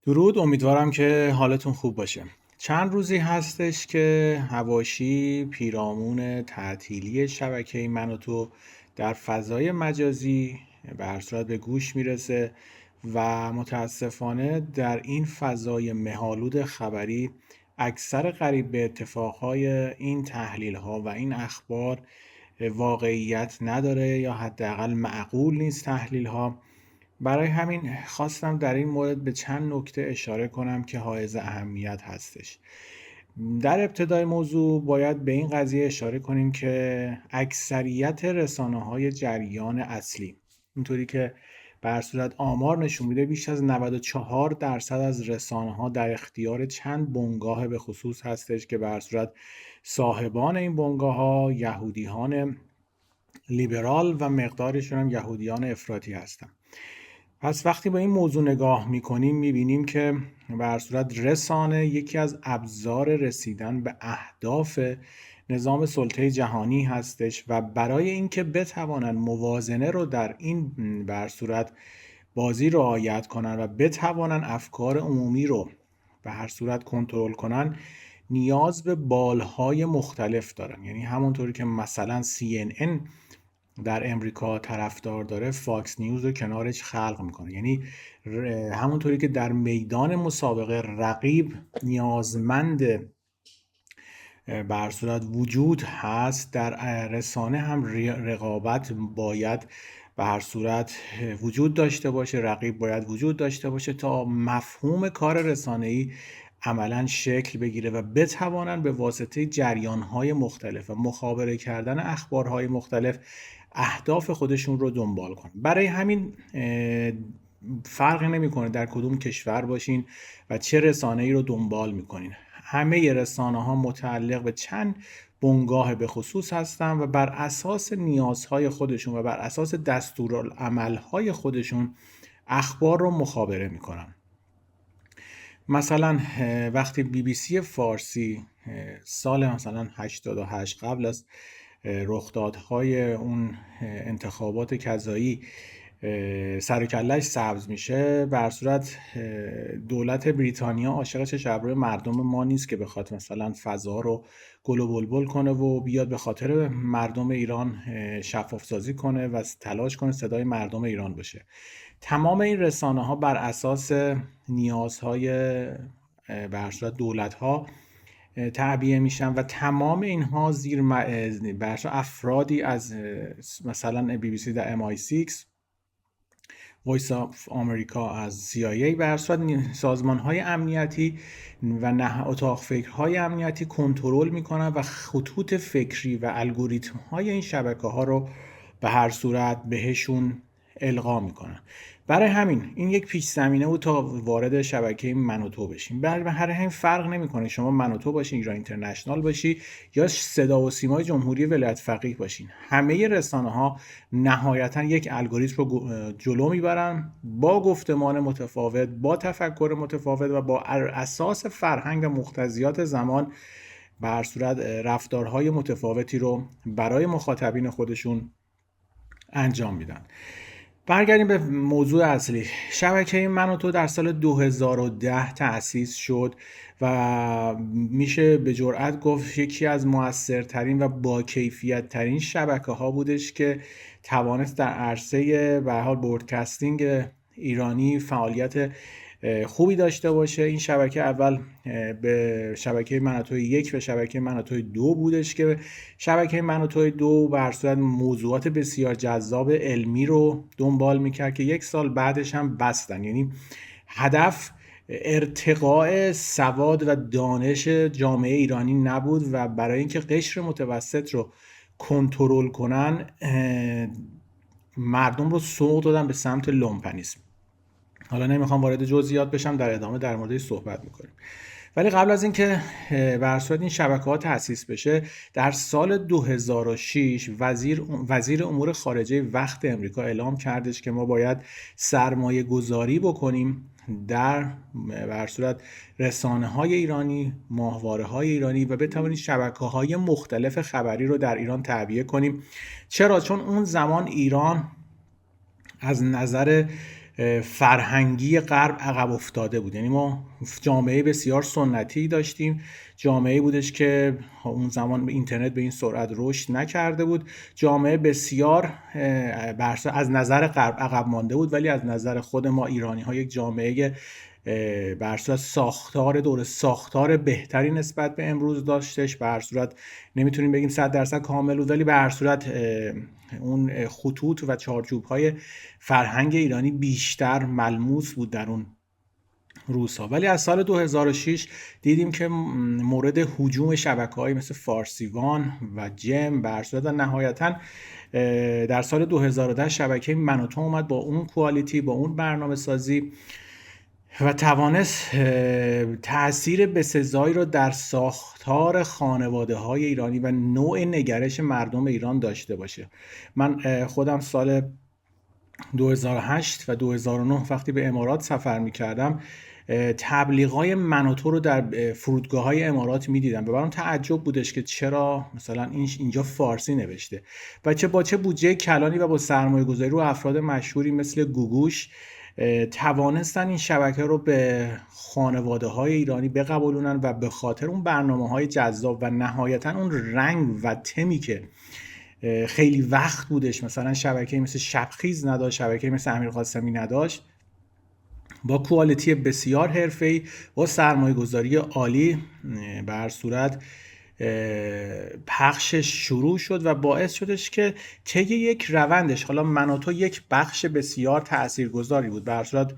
درود، امیدوارم که حالتون خوب باشه. چند روزی هستش که حواشی پیرامون تعطیلی شبکه من و تو در فضای مجازی به هر صورت به گوش میرسه و متاسفانه در این فضای مه‌آلود خبری اکثر قریب به اتفاقهای این تحلیل ها و این اخبار واقعیت نداره یا حداقل معقول نیست تحلیل ها. برای همین خواستم در این مورد به چند نکته اشاره کنم که حائز اهمیت هستش. در ابتدای موضوع باید به این قضیه اشاره کنیم که اکثریت رسانه‌های جریان اصلی، اینطوری که به هر صورت آمار نشون میده، بیش از 94% از رسانه‌ها در اختیار چند بنگاه به خصوص هستش که به هر صورت صاحبان این بنگاه‌ها یهودیان لیبرال و مقدارشون هم یهودیان افراطی هستن. پس وقتی با این موضوع نگاه میکنیم میبینیم که به هر صورت رسانه یکی از ابزار رسیدن به اهداف نظام سلطه جهانی هستش و برای اینکه بتوانن موازنه رو در این به هر صورت بازی رعایت کنن و بتوانن افکار عمومی رو به هر صورت کنترل کنن، نیاز به بالهای مختلف دارن. یعنی همونطوری که مثلا CNN در امریکا طرفدار داره، فاکس نیوز رو کنارش خلق میکنه. یعنی همونطوری که در میدان مسابقه رقیب نیازمند به هر صورت وجود هست، در رسانه هم رقابت باید به هر صورت وجود داشته باشه، رقیب باید وجود داشته باشه تا مفهوم کار رسانه‌ای عملا شکل بگیره و بتوانن به واسطه جریان‌های مختلف و مخابره کردن اخبارهای مختلف اهداف خودشون رو دنبال کنن. برای همین فرقی نمیکنه در کدوم کشور باشین و چه رسانه‌ای رو دنبال میکنین، همه رسانه‌ها متعلق به چند بنگاه به خصوص هستن و بر اساس نیازهای خودشون و بر اساس دستورالعملهای خودشون اخبار رو مخابره میکنن. مثلا وقتی BBC فارسی سال مثلا 88 قبل از رخدادهای اون انتخابات کذایی سر و کله‌اش سبز میشه، به هر صورت دولت بریتانیا عاشق چش ابروی مردم ما نیست که بخواد مثلا فضا رو گل و بلبل کنه و بیاد به خاطر مردم ایران شفاف سازی کنه و تلاش کنه صدای مردم ایران باشه. تمام این رسانه ها بر اساس نیازهای به هر صورت دولت ها تعبیه میشن و تمام اینها زیر بر افرادی از مثلا BBC در MI6، وایس آف آمریکا از CIA، به هر صورت سازمان های امنیتی و اتاق فکرهای امنیتی کنترل میکنن و خطوط فکری و الگوریتم های این شبکه ها رو به هر صورت بهشون القا میکنن. برای همین این یک پیش زمینه بود تا وارد شبکه من و تو بشیم. برای هر همین فرق نمیکنه شما من و تو باشین، ایران اینترنشنال باشی یا صدا و سیمای جمهوری ولایت فقیه باشین، همه رسانه ها نهایتا یک الگوریتم رو جلو میبرن با گفتمان متفاوت، با تفکر متفاوت و با اساس فرهنگ و مقتضیات زمان به هر صورت رفتارهای متفاوتی رو برای مخاطبین خودشون انجام میدن. برگردیم به موضوع اصلی. شبکه من و تو در سال 2010 تأسیس شد و میشه به جرئت گفت یکی از مؤثرترین و با کیفیت ترین شبکه ها بودش که توانست در عرصه به هر حال برودکاستینگ ایرانی فعالیت خوبی داشته باشه. این شبکه اول به شبکه من و توی 1 و شبکه من و توی 2 بودش که شبکه من و توی 2 بر صورت موضوعات بسیار جذاب علمی رو دنبال میکرد که 1 سال بعدش هم بستن. یعنی هدف ارتقاء سواد و دانش جامعه ایرانی نبود و برای اینکه قشر متوسط رو کنترل کنن مردم رو سوق دادن به سمت لومپنیسم. حالا نمیخوام وارد جزئیات بشم، در ادامه در موردش صحبت میکنیم. ولی قبل از اینکه بر صورت این شبکه‌ها تأسیس بشه، در سال 2006 وزیر امور خارجه وقت امریکا اعلام کردش که ما باید سرمایه گذاری بکنیم در بر صورت رسانه‌های ایرانی، ماهواره‌های ایرانی و بتوانیم شبکه‌های مختلف خبری رو در ایران تعبیه کنیم. چرا؟ چون اون زمان ایران از نظر فرهنگی غرب عقب افتاده بود. یعنی ما جامعه بسیار سنتی داشتیم، جامعه بودش که اون زمان اینترنت به این سرعت رشد نکرده بود، جامعه بسیار از نظر غرب عقب مانده بود، ولی از نظر خود ما ایرانی ها یک جامعه به هر صورت ساختار بهتری نسبت به امروز داشتش. به هر صورت نمیتونیم بگیم 100% کامل بود، ولی به هر صورت اون خطوط و چارچوب‌های فرهنگ ایرانی بیشتر ملموس بود در اون روزها. ولی از سال 2006 دیدیم که مورد هجوم شبکه‌های مثل فارسیوان و جم به هر صورت و نهایتاً در سال 2010 شبکه من و تو اومد با اون کوالیتی، با اون برنامه سازی و توانست تأثیر بسزایی رو در ساختار خانواده‌های ایرانی و نوع نگرش مردم ایران داشته باشه. من خودم سال 2008 و 2009 وقتی به امارات سفر می‌کردم تبلیغای من و تو رو در فرودگاه‌های امارات می‌دیدم. برام تعجب بودش که چرا مثلا اینجا فارسی نوشته و با چه بودجه کلانی و با سرمایه‌گذاری رو افراد مشهوری مثل گوگوش توانستن این شبکه رو به خانواده‌های ایرانی بقبولونن و به خاطر اون برنامه‌های جذاب و نهایتاً اون رنگ و تمی که خیلی وقت بودش مثلا شبکه مثل شبخیز نداشت، شبکه مثل امیر قاسمی نداشت، با کوالیتی بسیار حرفه‌ای با سرمایه‌گذاری عالی به هر صورت پخشش شروع شد و باعث شدش که طی یک روندش، حالا من و تو یک بخش بسیار تاثیرگذاری بود. به هر صورت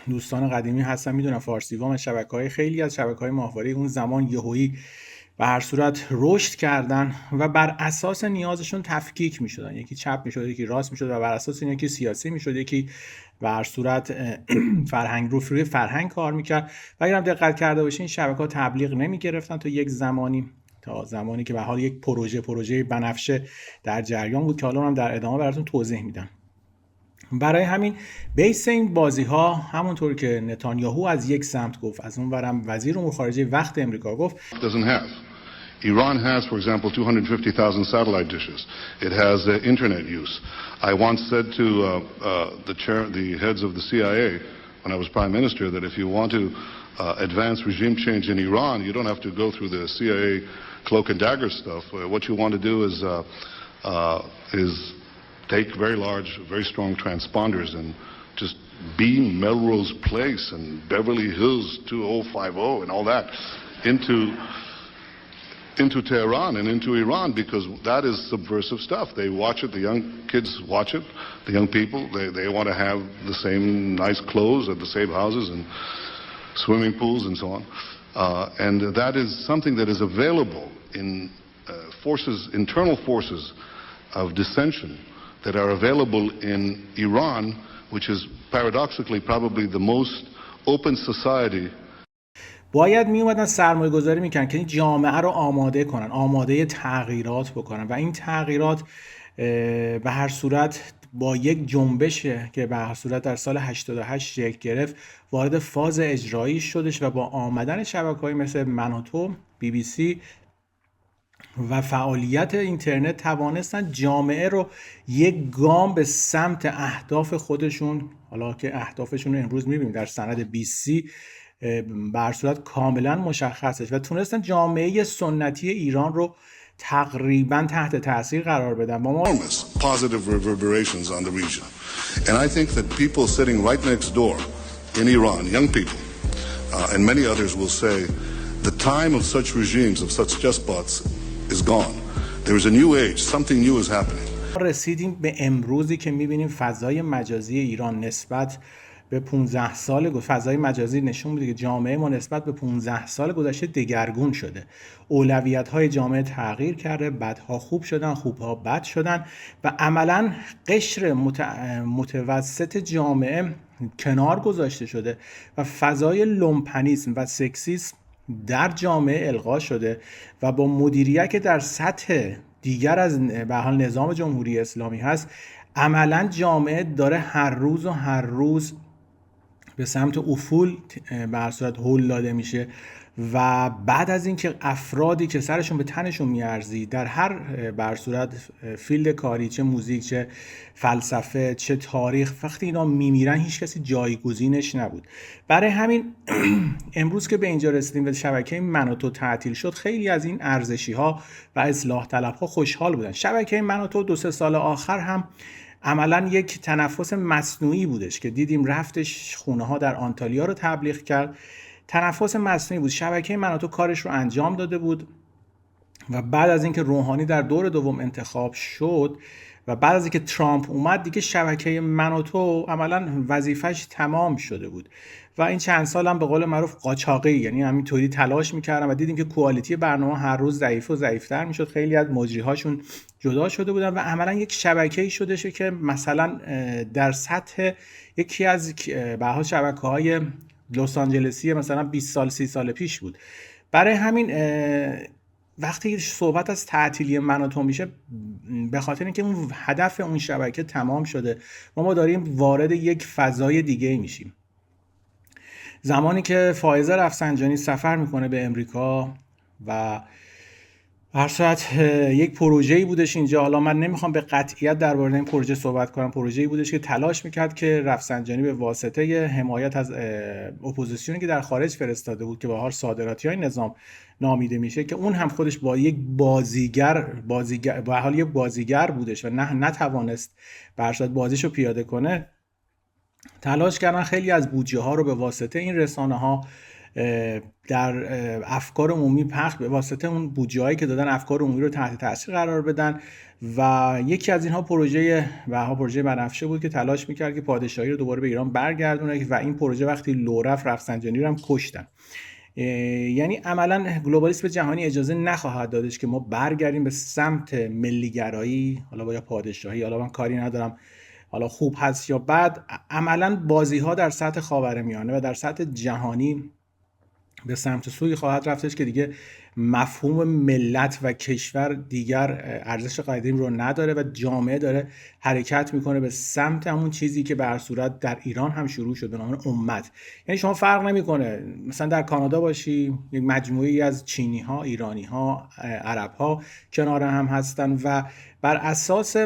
دوستان قدیمی هستن میدونن فارسیوان شبکه‌های خیلی از شبکه‌های ماهواره اون زمان یهویی به هر صورت رشد کردن و بر اساس نیازشون تفکیک می‌شدن، یکی چپ می‌شد یکی راست می‌شد و بر اساس این یکی سیاسی می‌شد یکی به هر صورت فرهنگ روی فرهنگ کار می‌کرد. و اگرم دقت کرده باشین شبکه‌ها تبلیغ نمی‌گرفتن تا زمانی که به حال یک پروژه بنفشه در جریان بود که حالا من در ادامه براتون توضیح میدم. برای همین بیس این بازی ها همونطور که نتانیاهو از یک سمت گفت، از اون ورم وزیر امور خارجه وقت امریکا گفت Iran has, for example, 250,000 satellite dishes. It has internet use. I once said to the heads of the CIA when I was prime minister that if you want to advance regime change in Iran, you don't have to go through the CIA cloak and dagger stuff. What you want to do is take very large, very strong transponders and just beam Melrose Place and Beverly Hills 2050 and all that into Tehran and into Iran, because that is subversive stuff. They watch it, the young kids watch it, the young people, they want to have the same nice clothes at the same houses and swimming pools and so on. And that is something that is available in internal forces of dissension that are available in Iran, which is paradoxically probably the most open society. باید می اومدن سرمایه گذاری میکنن که این جامعه رو آماده تغییرات بکنن و این تغییرات به هر صورت با یک جنبش که به هر صورت در سال 88 شکل گرفت وارد فاز اجرایی شدش و با آمدن شبکه‌های مثل من و تو، BBC و فعالیت اینترنت توانستن جامعه رو یک گام به سمت اهداف خودشون، حالا که اهدافشون رو امروز میبینیم در سند 20 به هر صورت کاملا مشخصش و تونستن جامعه سنتی ایران رو تقریبا تحت تاثیر قرار بدن. با ما positive reverberations on the region. And I think that people sitting right next door in Iran, young people, and many others will say the time of such regimes, of such despots is gone. There is a new age, something new is happening. رسیدیم به امروزی که می‌بینیم فضای مجازی ایران نسبت به 15 سال فضای مجازی نشون میده که جامعه ما نسبت به 15 سال گذشته دگرگون شده. اولویت‌های جامعه تغییر کرده، بدها خوب شدن، خوبها بد شدن و عملاً قشر متوسط جامعه کنار گذاشته شده و فضای لومپنیسم و سکسیسم در جامعه القا شده و با مدیریت که در سطح دیگر از به حال نظام جمهوری اسلامی هست، عملاً جامعه داره هر روز به سمت افول به هر صورت هول داده میشه و بعد از اینکه افرادی که سرشون به تنشون میارزی در هر به هر صورت فیلد کاری، چه موزیک، چه فلسفه، چه تاریخ، وقتی اینا میمیرن هیچ کسی جایگزینش نبود. برای همین امروز که به اینجا رسیدیم و شبکه من و تو تعطیل شد، خیلی از این ارزشی ها و اصلاح طلب ها خوشحال بودن. شبکه من و تو 2-3 سال آخر هم عملا یک تنفس مصنوعی بودش که دیدیم رفتش خونه ها در آنتالیا رو تبلیغ کرد. تنفس مصنوعی بود. شبکه من و تو کارش رو انجام داده بود و بعد از اینکه روحانی در دور دوم انتخاب شد و بعد از اینکه ترامپ اومد، دیگه شبکه من و تو عملا وظیفش تمام شده بود و این چند سال هم به قول معروف قاچاقی، یعنی همینطوری تلاش میکردن و دیدیم که کوالیتی برنامه هر روز ضعیف و ضعیفتر میشد. خیلی از مجریهاشون جدا شده بودن و عملا یک شبکه‌ای شده که مثلا در سطح یکی از به حال شبکه‌های لس آنجلسی مثلا 20 سال 30 سال پیش بود. برای همین وقتی صحبت از تعطیلی من و تو میشه، به خاطر اینکه اون هدف اون شبکه تمام شده و ما داریم وارد یک فضای دیگه میشیم. زمانی که فائزه رفسنجانی سفر میکنه به امریکا و هر صورت یک پروژه‌ای بودش اینجا، حالا من نمیخوام به قطعیت درباره این پروژه صحبت کنم، پروژه‌ای بودش که تلاش میکرد که رفسنجانی به واسطه حمایت از اپوزیسیونی که در خارج فرستاده بود که به حال صادراتی‌های نظام نامیده میشه، که اون هم خودش با یک بازیگر به حال یک بازیگر بودش و نتوانست به هر صورت بازیشو پیاده کنه، تلاش کردن خیلی از بودجه ها رو به واسطه این رسانه ها در افکار عمومی پخش، به واسطه اون بودجه هایی که دادن افکار عمومی رو تحت تاثیر قرار بدن و یکی از اینها پروژه بنفشه بود که تلاش میکرد که پادشاهی رو دوباره به ایران برگردونه و این پروژه وقتی لو رفت رفسنجانی رو هم کشتن. یعنی عملا گلوبالیسم جهانی اجازه نخواهد دادش که ما برگردیم به سمت ملیگرایی، حالا با یا پادشاهی، حالا من کاری ندارم حالا خوب هست یا بد، عملا بازی ها در سطح خاورمیانه و در سطح جهانی به سمت سوی خواهد رفتش که دیگه مفهوم ملت و کشور دیگر ارزش قدیم رو نداره و جامعه داره حرکت میکنه به سمت همون چیزی که به هر صورت در ایران هم شروع شد به نام امت. یعنی شما فرق نمیکنه مثلا در کانادا باشی، یک مجموعه‌ای از چینی ها، ایرانی ها، عرب ها کنار هم هستن و بر اساس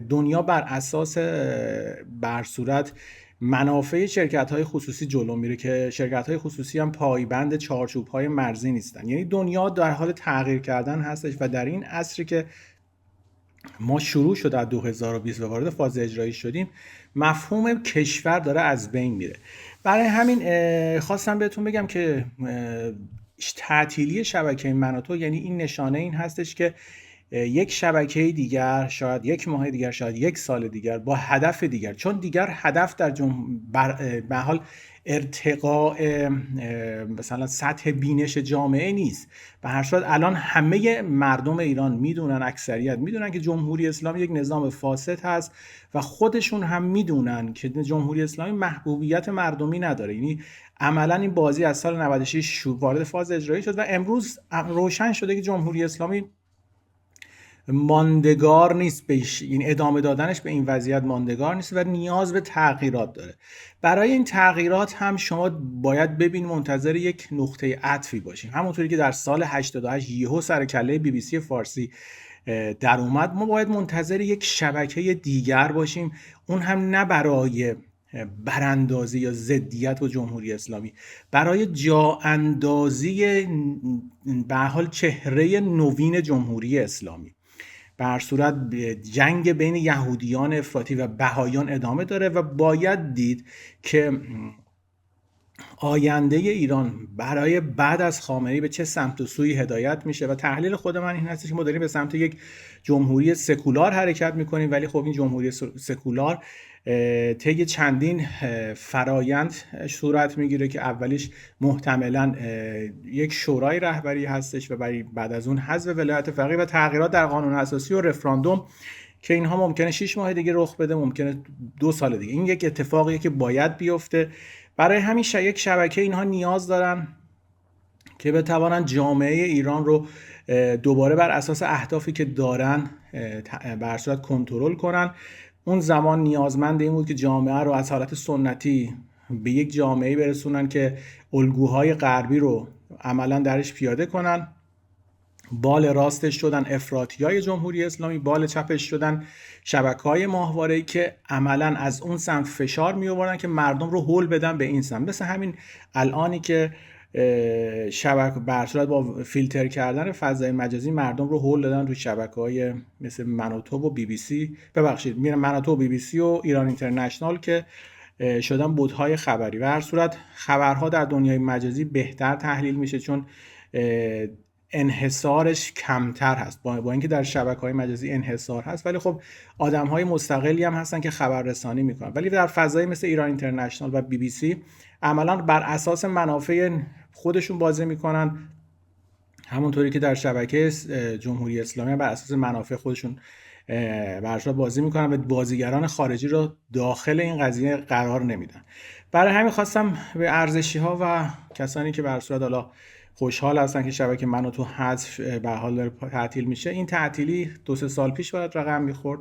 دنیا بر اساس به هر صورت منافع شرکت‌های خصوصی جلو میره که شرکت‌های خصوصی هم پایبند چارچوب‌های مرزی نیستن. یعنی دنیا در حال تغییر کردن هستش و در این عصری که ما شروع شد از 2020 و وارد فاز اجرایی شدیم، مفهوم کشور داره از بین میره. برای همین خواستم بهتون بگم که تعطیلی شبکه من و تو یعنی این نشانه این هستش که یک شبکه دیگر، شاید یک ماه دیگر، شاید یک سال دیگر، با هدف دیگر، چون دیگر هدف در به حال ارتقاء مثلا سطح بینش جامعه نیست. به هر صورت الان همه مردم ایران میدونن، اکثریت میدونن که جمهوری اسلامی یک نظام فاسد هست و خودشون هم میدونن که جمهوری اسلامی محبوبیت مردمی نداره. یعنی عملا این بازی از سال 96 وارد فاز اجرایی شد و امروز روشن شده که جمهوری اسلامی ماندگار نیست، این ادامه دادنش به این وضعیت ماندگار نیست و نیاز به تغییرات داره. برای این تغییرات هم شما باید ببین منتظر یک نقطه عطفی باشیم. همونطوری که در سال 88 یهو سر کله BBC فارسی در اومد، ما باید منتظر یک شبکه دیگر باشیم، اون هم نه برای براندازی یا ضدیت با جمهوری اسلامی، برای جا اندازی به حال چهره نوین جمهوری اسلامی. به هر صورت جنگ بین یهودیان افراطی و بهایان ادامه داره و باید دید که آینده ایران برای بعد از خامنه‌ای به چه سمت و سوی هدایت میشه و تحلیل خود من این هست که ما داریم به سمت یک جمهوری سکولار حرکت میکنیم، ولی خب این جمهوری سکولار طی چندین فرایند صورت میگیره که اولیش محتملاً یک شورای رهبری هستش و بعد از اون حذف ولایت فقیه و تغییرات در قانون اساسی و رفراندوم که اینها ممکنه 6 ماه دیگه رخ بده، ممکنه 2 سال دیگه. این یک اتفاقیه که باید بیفته. برای همین یک شبکه اینها نیاز دارن که بتوانن جامعه ایران رو دوباره بر اساس اهدافی که دارن به هر صورت کنترل کنن. اون زمان نیازمند این بود که جامعه رو از حالت سنتی به یک جامعه برسونن که الگوهای غربی رو عملا درش پیاده کنن. بال راستش شدن افراطیای جمهوری اسلامی، بال چپش شدن شبکه‌های ماهواره‌ای که عملا از اون سمت فشار می آوردن که مردم رو هول بدن به این سمت. مثل همین الانی که شبکه بر صورت با فیلتر کردن فضای مجازی مردم رو هول دادن روی شبکه‌های مثل منوتو و بی بی سی، ببخشید منوتو و بی بی سی و ایران اینترنشنال که شدن بودهای خبری. و هر صورت خبرها در دنیای مجازی بهتر تحلیل میشه چون انحصارش کمتر هست، با اینکه در شبکه‌های مجازی انحصار هست، ولی خب آدم‌های مستقلی هم هستن که خبررسانی میکنن. ولی در فضای مثل ایران اینترنشنال و بی بی سی عملاً بر اساس منافع خودشون بازی میکنن، همونطوری که در شبکه جمهوری اسلامی بر اساس منافع خودشون برشا بازی میکنن و بازیگران خارجی رو داخل این قضیه قرار نمیدن. برای همین خواستم به ارزشی ها و کسانی که بر صورت حالا خوشحال هستن که شبکه منوتو حذف به حال داره تعطیل میشه، این تعطیلی 2-3 سال پیش باید رقم میخورد،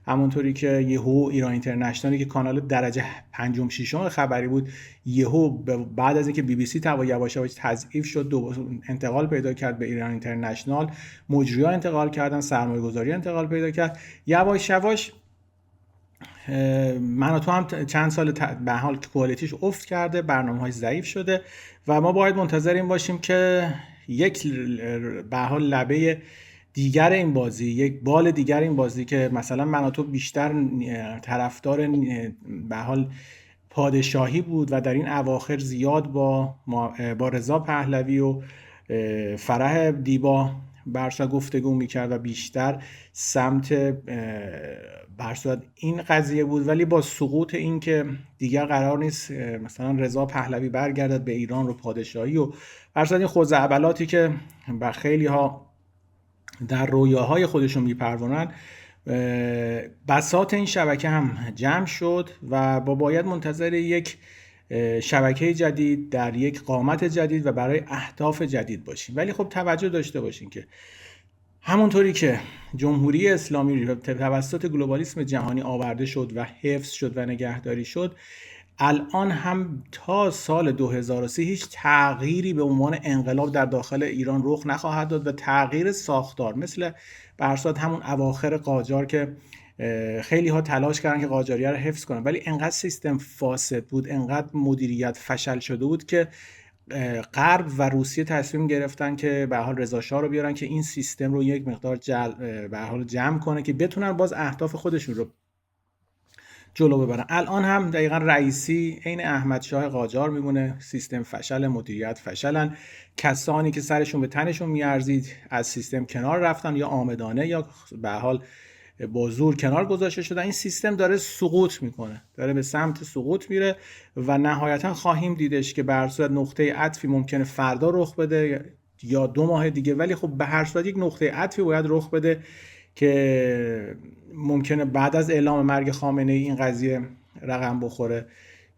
همونطوری که یهو ایران اینترنشنالی که کانال درجه 5-6 خبری بود، یهو بعد از اینکه بی بی سی یواش یواش تضعیف شد انتقال پیدا کرد به ایران اینترنشنال، مجری‌ها انتقال کردن، سرمایه‌گذاری انتقال پیدا کرد، یواش یواش منوتو هم چند سال به حال کوالیتیش افت کرده، برنامه‌های ضعیف شده و ما باید منتظر این باشیم که یک به حال لبه دیگر این بازی، یک بال دیگر این بازی که مثلا منوتو بیشتر طرفدار به حال پادشاهی بود و در این اواخر زیاد با رضا پهلوی و فرح دیبا برشا گفتگو میکرد و بیشتر سمت برصورت این قضیه بود. ولی با سقوط این که دیگر قرار نیست مثلا رضا پهلوی برگردد به ایران رو پادشاهی و برصورت این خزعبلاتی که بر خیلی ها در رویاهای خودشون میپرونن، بساط این شبکه هم جمع شد و باید منتظر یک شبکه جدید در یک قامت جدید و برای اهداف جدید باشیم. ولی خب توجه داشته باشین که همونطوری که جمهوری اسلامی توسط گلوبالیسم جهانی آورده شد و حفظ شد و نگهداری شد، الان هم تا سال 2030 هیچ تغییری به عنوان انقلاب در داخل ایران رخ نخواهد داد و تغییر ساختار مثل برصورت همون اواخر قاجار که خیلی ها تلاش کردن که قاجاریه رو حفظ کنن، ولی انقدر سیستم فاسد بود، انقدر مدیریت فشل شده بود که غرب و روسیه تصمیم گرفتن که به حال رضا شاه رو بیارن که این سیستم رو یک مقدار به حال جمع کنه که بتونن باز اهداف خودشون رو جلو ببرن. الان هم دقیقاً رئیسی عین احمد شاه قاجار میمونه، سیستم فشل، مدیریت فشلن، کسانی که سرشون به تنشون میارزید از سیستم کنار رفتن یا عامدانه یا به حال با زور کنار گذاشته شدن. این سیستم داره سقوط میکنه، داره به سمت سقوط میره و نهایتا خواهیم دیدش که به هر صورت نقطه عطفی ممکنه فردا رخ بده یا 2 ماه دیگه، ولی خب به هر صورت یک نقطه عطفی باید رخ بده که ممکنه بعد از اعلام مرگ خامنه‌ای این قضیه رقم بخوره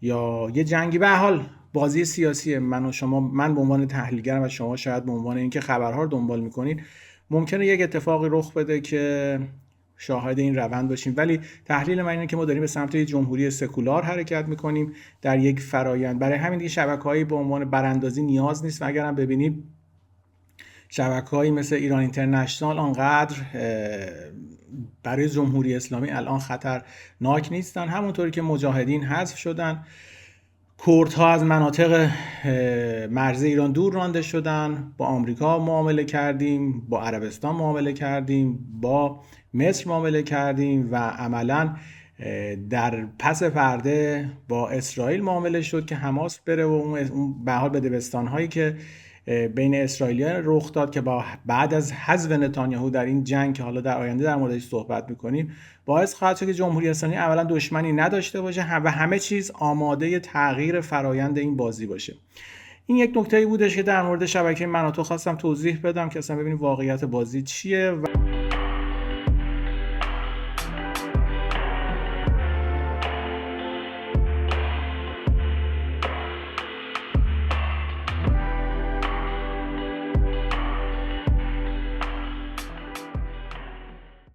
یا یه جنگی. به حال بازی سیاسی من و شما، من به عنوان تحلیلگرم و شما شاید به عنوان اینکه خبرها رو دنبال میکنین، ممکنه یک اتفاقی رخ بده که شاهد این روند باشیم. ولی تحلیل من اینه که ما داریم به سمت یک جمهوری سکولار حرکت میکنیم در یک فرایند. برای همین دیگه شبکه‌هایی به عنوان براندازی نیاز نیست و اگرم ببینید شبکه‌هایی مثل ایران اینترنشنال آنقدر برای جمهوری اسلامی الان خطرناک نیستن، همونطوری که مجاهدین حذف شدن، کردها از مناطق مرزی ایران دور رانده شدن، با آمریکا معامله کردیم، با عربستان معامله کردیم، با مصر معامله کردیم و عملاً در پس پرده با اسرائیل معامله شد که حماس بره و اون به حال بدبستان‌هایی که بین اسرائیلیان رخ داد که بعد از حذف نتانیاهو در این جنگ که حالا در آینده در موردش صحبت می‌کنیم باعث خواهد شد که جمهوری اسلامی اولا دشمنی نداشته باشه و همه چیز آماده تغییر فرایند این بازی باشه. این یک نکته‌ای بودش که در مورد شبکه منوتو خواستم توضیح بدم که اصلا ببینید واقعیت بازی چیه.